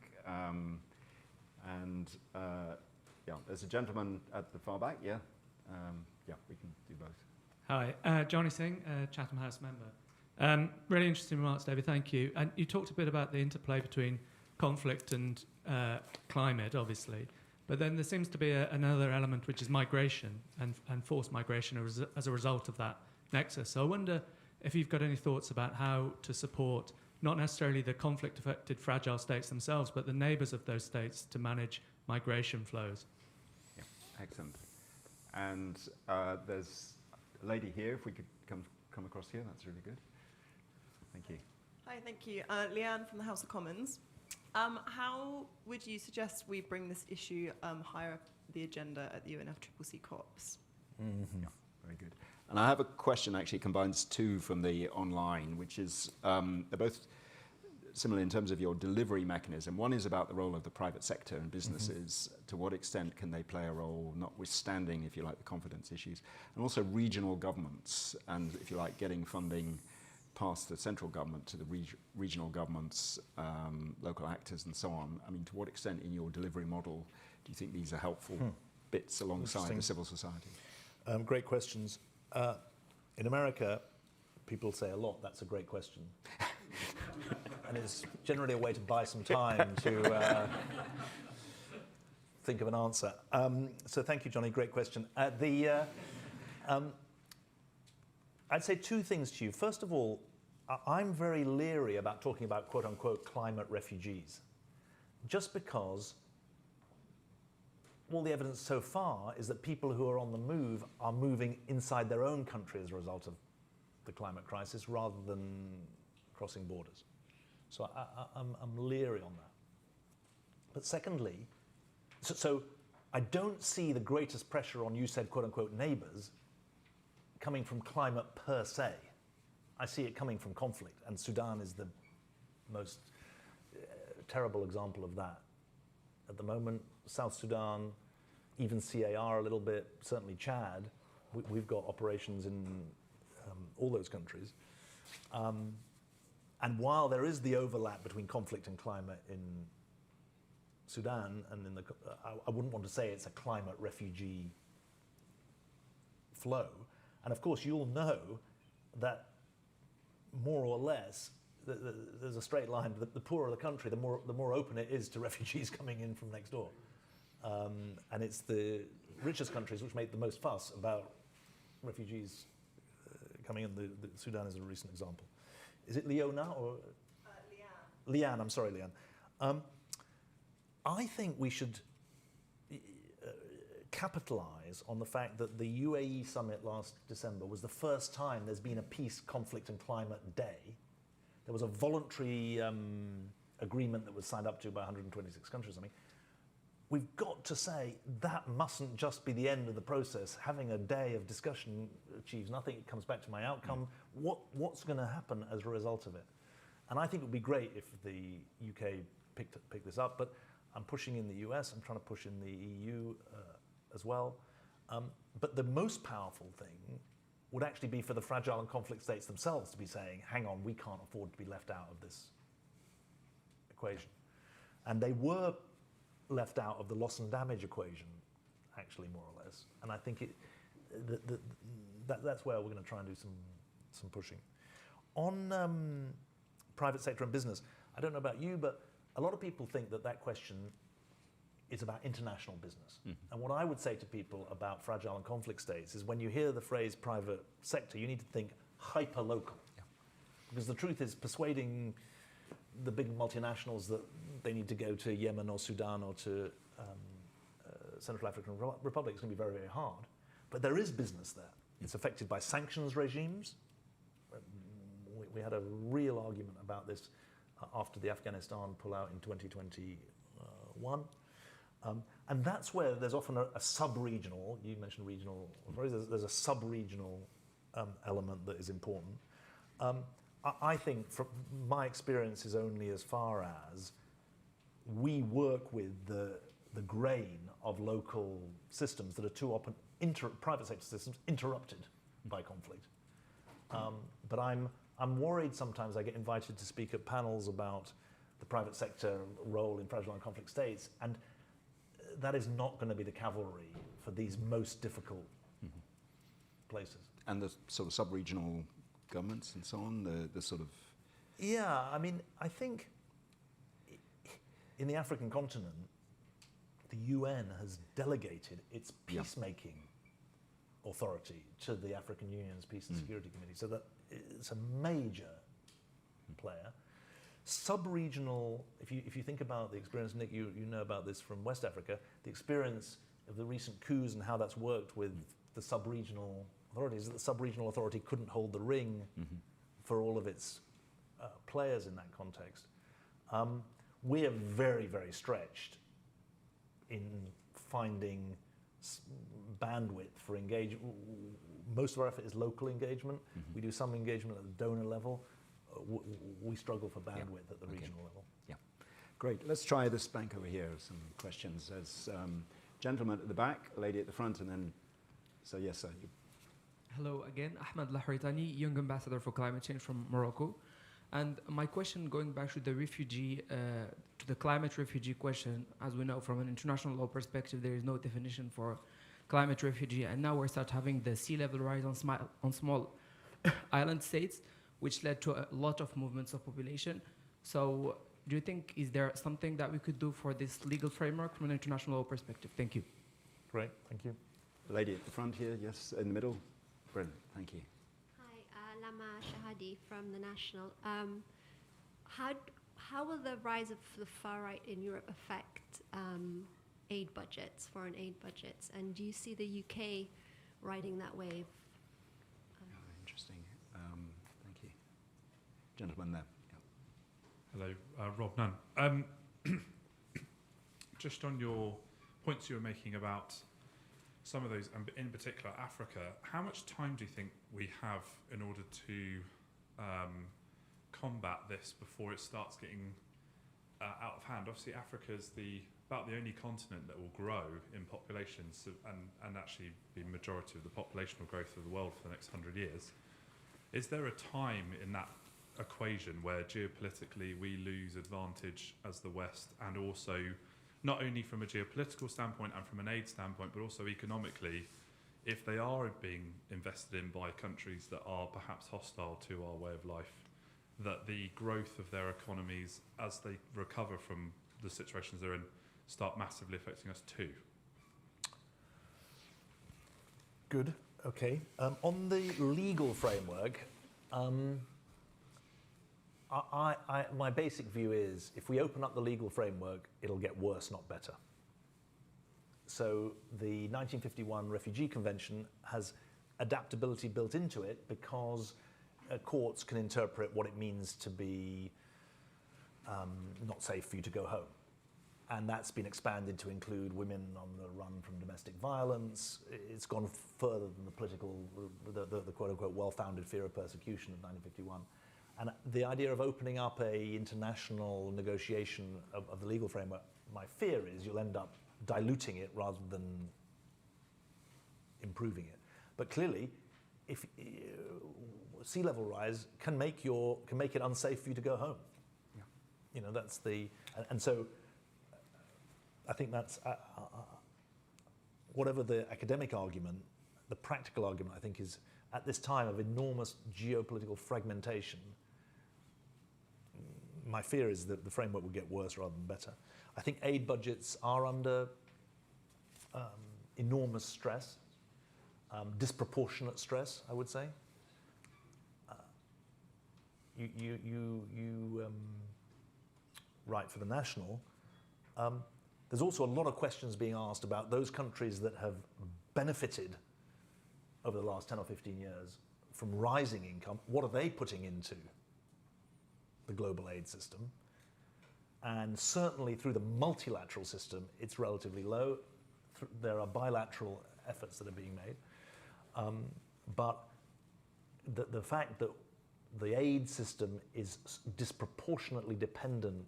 Yeah, there's a gentleman at the far back. Yeah. Yeah, we can do both. Hi, Johnny Singh, Chatham House member. Really interesting remarks, David, thank you. And you talked a bit about the interplay between conflict and climate, obviously, but then there seems to be another element, which is migration and forced migration as a result of that nexus. So I wonder if you've got any thoughts about how to support not necessarily the conflict-affected fragile states themselves, but the neighbours of those states to manage migration flows. Yeah, excellent. And there's a lady here, if we could come across here, that's really good. Thank you. Hi, thank you. Leanne from the House of Commons. How would you suggest we bring this issue higher up the agenda at the UNFCCC COPs? Yeah, very good. And I have a question, actually combines two from the online, which is, they're both similar in terms of your delivery mechanism. One is about the role of the private sector and businesses. To what extent can they play a role, notwithstanding, if you like, the confidence issues? And also regional governments, and if you like, getting funding past the central government to the regional governments, local actors and so on. I mean, to what extent in your delivery model do you think these are helpful bits alongside the civil society? Great questions. In America, people say a lot, that's a great question. And it's generally a way to buy some time to think of an answer. So thank you, Johnny, great question. I'd say two things to you. First of all, I'm very leery about talking about quote-unquote climate refugees, just because all the evidence so far is that people who are on the move are moving inside their own country as a result of the climate crisis rather than crossing borders. So I'm leery on that. But secondly, so I don't see the greatest pressure on, you said, quote-unquote neighbours coming from climate per se. I see it coming from conflict, and Sudan is the most terrible example of that. At the moment, South Sudan, even CAR a little bit, certainly Chad, we've got operations in all those countries. And while there is the overlap between conflict and climate in Sudan, and in the, I wouldn't want to say it's a climate refugee flow. And of course, you'll know that more or less, there's a straight line. The poorer the country, the more open it is to refugees coming in from next door. And it's the richest countries which make the most fuss about refugees coming in. The Sudan is a recent example. Is it Leona or? Leanne. Leanne, I'm sorry, Leanne. I think we should capitalize on the fact that the UAE summit last December was the first time there's been a peace, conflict and climate day. There was a voluntary agreement that was signed up to by 126 countries. I mean, we've got to say that mustn't just be the end of the process. Having a day of discussion achieves nothing. It comes back to my outcome. What's going to happen as a result of it? And I think it would be great if the UK picked this up, but I'm pushing in the US, I'm trying to push in the EU as well. But the most powerful thing would actually be for the fragile and conflict states themselves to be saying, hang on, we can't afford to be left out of this equation. And they were left out of the loss and damage equation, actually, more or less. And I think that's where we're going to try and do some pushing. On private sector and business, I don't know about you, but a lot of people think that question is about international business. And what I would say to people about fragile and conflict states is when you hear the phrase private sector, you need to think hyper-local. Yeah. Because the truth is persuading the big multinationals that they need to go to Yemen or Sudan or to Central African Republic is going to be very, very hard. But there is business there. It's affected by sanctions regimes. We had a real argument about this after the Afghanistan pullout in 2021. And that's where there's often a sub-regional, you mentioned regional, there's a sub-regional element that is important. I think from my experience is only as far as we work with the grain of local systems that are too often private sector systems interrupted by conflict. But I'm worried sometimes I get invited to speak at panels about the private sector role in fragile and conflict states, and that is not going to be the cavalry for these most difficult places. And the sort of sub-regional governments and so on, the sort of... Yeah, I mean, I think in the African continent, the UN has delegated its peacemaking authority to the African Union's Peace and Security Committee, so that it's a major player. Sub-regional, if you think about the experience, Nick, you know about this from West Africa, the experience of the recent coups and how that's worked with the sub-regional authorities, that the sub-regional authority couldn't hold the ring for all of its players in that context. We are very, very stretched in finding bandwidth for engagement. Most of our effort is local engagement. We do some engagement at the donor level. We struggle for bandwidth at the regional level. Yeah, great. Let's try this bank over here. Some questions. There's gentleman at the back, lady at the front, and then, so yes, sir. Hello again, Ahmed Lahritani, Young Ambassador for Climate Change from Morocco. And my question, going back to the refugee, to the climate refugee question, as we know from an international law perspective, there is no definition for climate refugee, and now we start having the sea level rise on small island states, which led to a lot of movements of population. So do you think, is there something that we could do for this legal framework from an international law perspective? Thank you. Great, thank you. Lady at the front here, yes, in the middle. Brilliant, thank you. Hi, Lama Shahadi from The National. How will the rise of the far right in Europe affect aid budgets, foreign aid budgets? And do you see the UK riding that wave? Interesting. Thank you. Gentleman there. Hello, Rob Nunn. Just on your points you were making about some of those, and in particular Africa, how much time do you think we have in order to combat this before it starts getting out of hand? Obviously, Africa is about the only continent that will grow in population, so, and actually be majority of the populational growth of the world for the next 100 years. Is there a time in that equation where geopolitically we lose advantage as the West, and also not only from a geopolitical standpoint and from an aid standpoint, but also economically, if they are being invested in by countries that are perhaps hostile to our way of life, that the growth of their economies as they recover from the situations they're in start massively affecting us too? Good, okay. On the legal framework, my basic view is if we open up the legal framework, it'll get worse, not better. So the 1951 Refugee Convention has adaptability built into it because courts can interpret what it means to be not safe for you to go home. And that's been expanded to include women on the run from domestic violence. It's gone further than the political, the quote-unquote well-founded fear of persecution of 1951. And the idea of opening up a international negotiation of the legal framework, my fear is you'll end up diluting it rather than improving it. But clearly, if sea level rise can make it unsafe for you to go home. Yeah. You know, that's the, and so I think that's whatever the academic argument, the practical argument I think is at this time of enormous geopolitical fragmentation. My fear is that the framework will get worse rather than better. I think aid budgets are under enormous stress, disproportionate stress, I would say. You write for The National. There's also a lot of questions being asked about those countries that have benefited over the last 10 or 15 years from rising income. What are they putting into the global aid system? And certainly through the multilateral system, it's relatively low. There are bilateral efforts that are being made. But the fact that the aid system is disproportionately dependent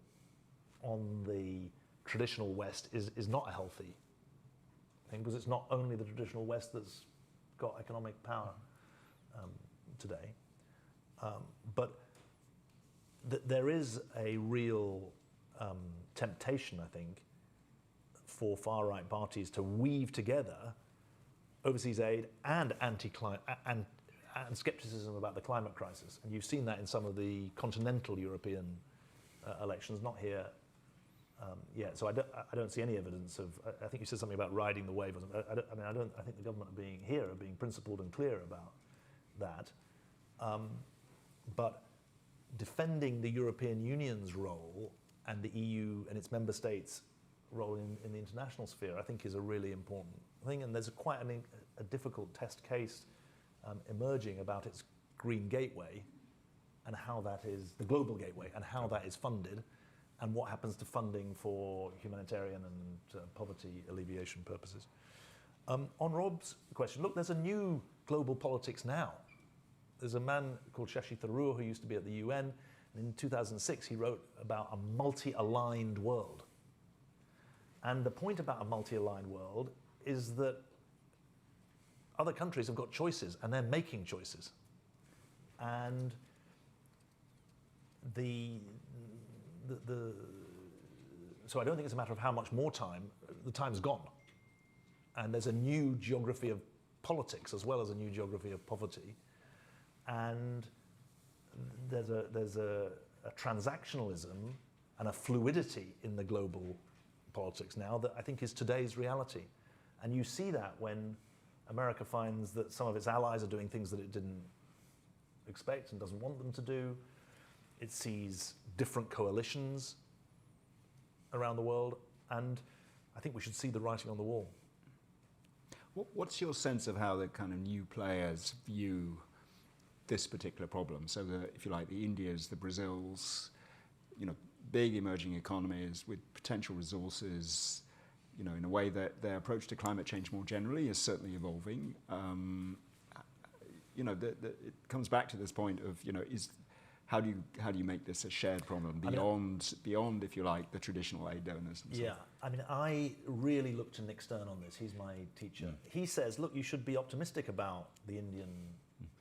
on the traditional West is not a healthy thing, because it's not only the traditional West that's got economic power today. But there is a real temptation, I think, for far-right parties to weave together overseas aid and and skepticism about the climate crisis. And you've seen that in some of the continental European elections, not here yet. So I don't see any evidence of. I think you said something about riding the wave. Or something. I think the government are being principled and clear about that. But defending the European Union's role and the EU and its member states' role in the international sphere, I think, is a really important thing. And there's quite a difficult test case emerging about its green gateway and how that is, the global gateway, and how that is funded, and what happens to funding for humanitarian and poverty alleviation purposes. On Rob's question, look, there's a new global politics now. There's a man called Shashi Tharoor who used to be at the UN, and in 2006 he wrote about a multi-aligned world. And the point about a multi-aligned world is that other countries have got choices, and they're making choices. And so I don't think it's a matter of how much more time. The time's gone. And there's a new geography of politics as well as a new geography of poverty. And there's a transactionalism and a fluidity in the global politics now that I think is today's reality. And you see that when America finds that some of its allies are doing things that it didn't expect and doesn't want them to do. It sees different coalitions around the world, and I think we should see the writing on the wall. What's your sense of how the kind of new players view this particular problem? So, if you like, the Indias, the Brazils, big emerging economies with potential resources, in a way that their approach to climate change more generally is certainly evolving. It comes back to this point of, how do you make this a shared problem beyond, if you like, the traditional aid donors? Yeah, I really look to Nick Stern on this. He's my teacher. He says, look, you should be optimistic about the Indian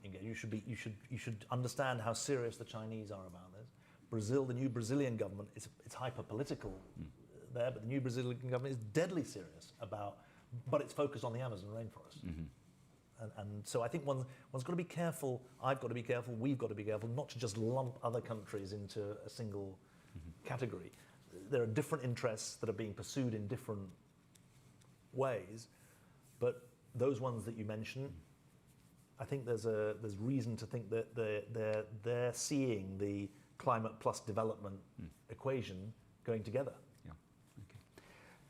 engagement. You should understand how serious the Chinese are about this. Brazil, the new Brazilian government, it's hyper political there, but the new Brazilian government is deadly serious but it's focused on the Amazon rainforest. And so I think one's got to be careful, I've got to be careful, we've got to be careful not to just lump other countries into a single category. There are different interests that are being pursued in different ways, but those ones that you mentioned, I think there's reason to think that they're seeing the climate plus development equation going together.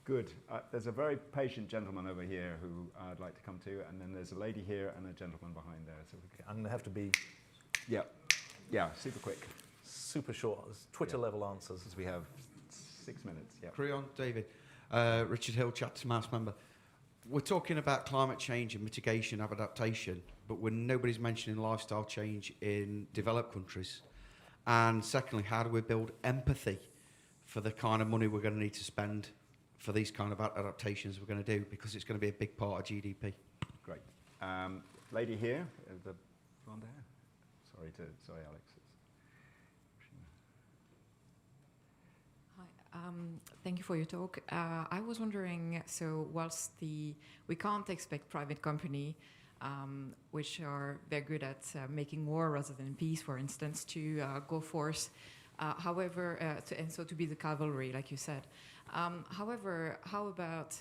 Good. There's a very patient gentleman over here who I'd like to come to, and then there's a lady here and a gentleman behind there. So I'm going to have to be... Yeah, super quick. Super short. Twitter-level answers. As we have 6 minutes. Yeah. Carry on, David. Richard Hill, Chatham House member. We're talking about climate change and mitigation of adaptation, but when nobody's mentioning lifestyle change in developed countries. And secondly, how do we build empathy for the kind of money we're going to need to spend for these kind of adaptations we're going to do, because it's going to be a big part of GDP. Great. Lady here, the blonde hair. Sorry, Alex. Hi. Thank you for your talk. I was wondering, so whilst we can't expect private company, which are very good at making war rather than peace, for instance, to go forth. However, to be the cavalry, like you said. However, how about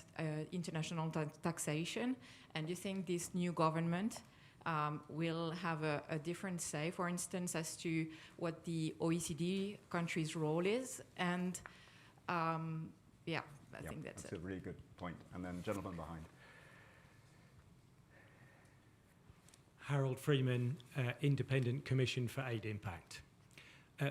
international taxation? And do you think this new government will have a different say, for instance, as to what the OECD countries' role is? And I think that's it. That's a really good point. And then gentleman behind. Harold Freeman, Independent Commission for Aid Impact.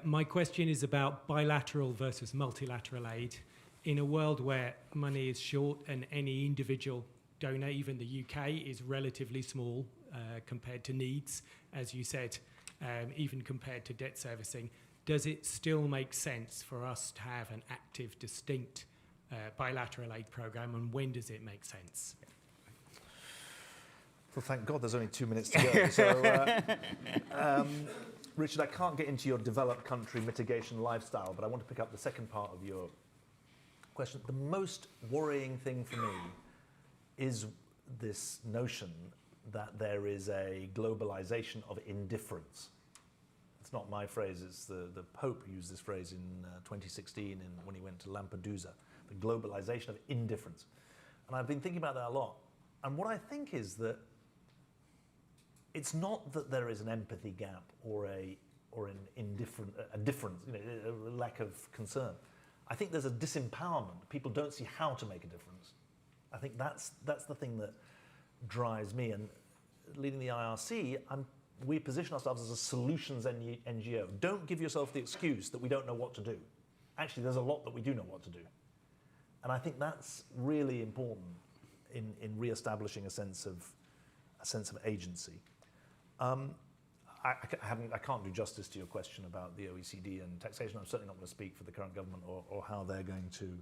My question is about bilateral versus multilateral aid. In a world where money is short and any individual donor, even the UK, is relatively small compared to needs, as you said, even compared to debt servicing, does it still make sense for us to have an active, distinct bilateral aid program, and when does it make sense? Well, thank God there's only 2 minutes to go. So, Richard, I can't get into your developed country mitigation lifestyle, but I want to pick up the second part of your question. The most worrying thing for me is this notion that there is a globalization of indifference. It's not my phrase, it's the Pope used this phrase in 2016 when he went to Lampedusa, the globalization of indifference. And I've been thinking about that a lot. And what I think is that it's not that there is an empathy gap or a difference, a lack of concern. I think there's a disempowerment. People don't see how to make a difference. I think that's the thing that drives me. And leading the IRC, we position ourselves as a solutions NGO. Don't give yourself the excuse that we don't know what to do. Actually, there's a lot that we do know what to do. And I think that's really important in re-establishing a sense of agency. I can't do justice to your question about the OECD and taxation. I'm certainly not going to speak for the current government or how they're going to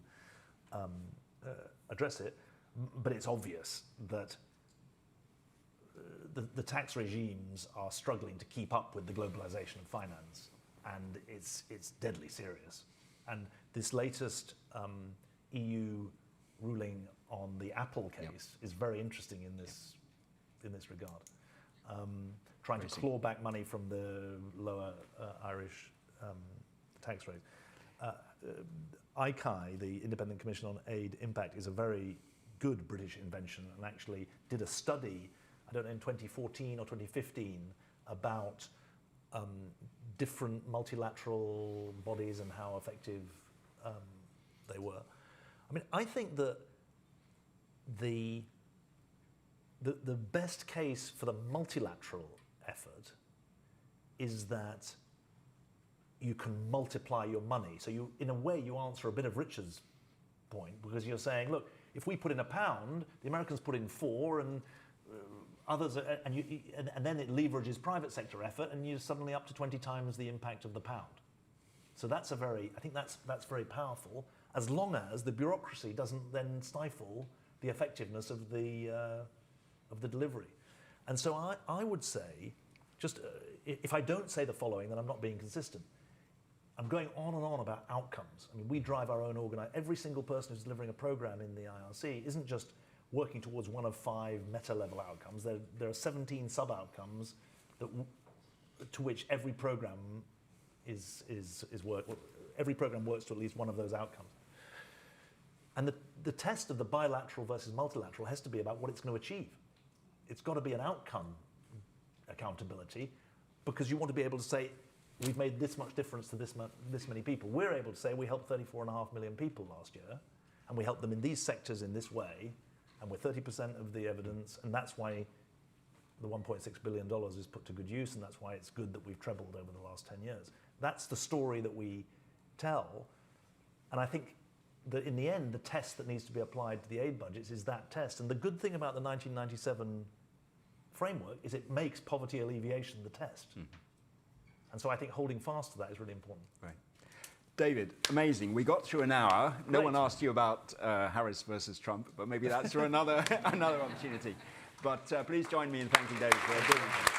address it. But it's obvious that the tax regimes are struggling to keep up with the globalization of finance, and it's deadly serious. And this latest EU ruling on the Apple case is very interesting in this regard. Trying to claw back money from the lower Irish tax rate. ICAI, the Independent Commission on Aid Impact, is a very good British invention and actually did a study, I don't know, in 2014 or 2015 about different multilateral bodies and how effective they were. I mean, I think that the best case for the multilateral effort is that you can multiply your money. So you, in a way, you answer a bit of Richard's point, because you're saying, look, if we put in £1, the Americans put in 4, and others, and then it leverages private sector effort, and you're suddenly up to 20 times the impact of the £1. So I think that's very powerful, as long as the bureaucracy doesn't then stifle the effectiveness of the delivery. And so I would say, if I don't say the following, then I'm not being consistent. I'm going on and on about outcomes. I mean, we drive our own every single person who's delivering a program in the IRC isn't just working towards one of 5 meta-level outcomes. There are 17 sub-outcomes to which every program every program works to at least one of those outcomes. And the test of the bilateral versus multilateral has to be about what it's going to achieve. It's got to be an outcome accountability, because you want to be able to say, we've made this much difference to this many people. We're able to say we helped 34.5 million people last year, and we helped them in these sectors in this way, and we're 30% of the evidence, and that's why the $1.6 billion is put to good use, and that's why it's good that we've trebled over the last 10 years. That's the story that we tell, and I think that in the end, the test that needs to be applied to the aid budgets is that test. And the good thing about the 1997 framework is it makes poverty alleviation the test. Mm-hmm. And so I think holding fast to that is really important. Right. David, amazing. We got through an hour. Great. No one asked you about Harris versus Trump, but maybe that's for another opportunity. But please join me in thanking David for doing this.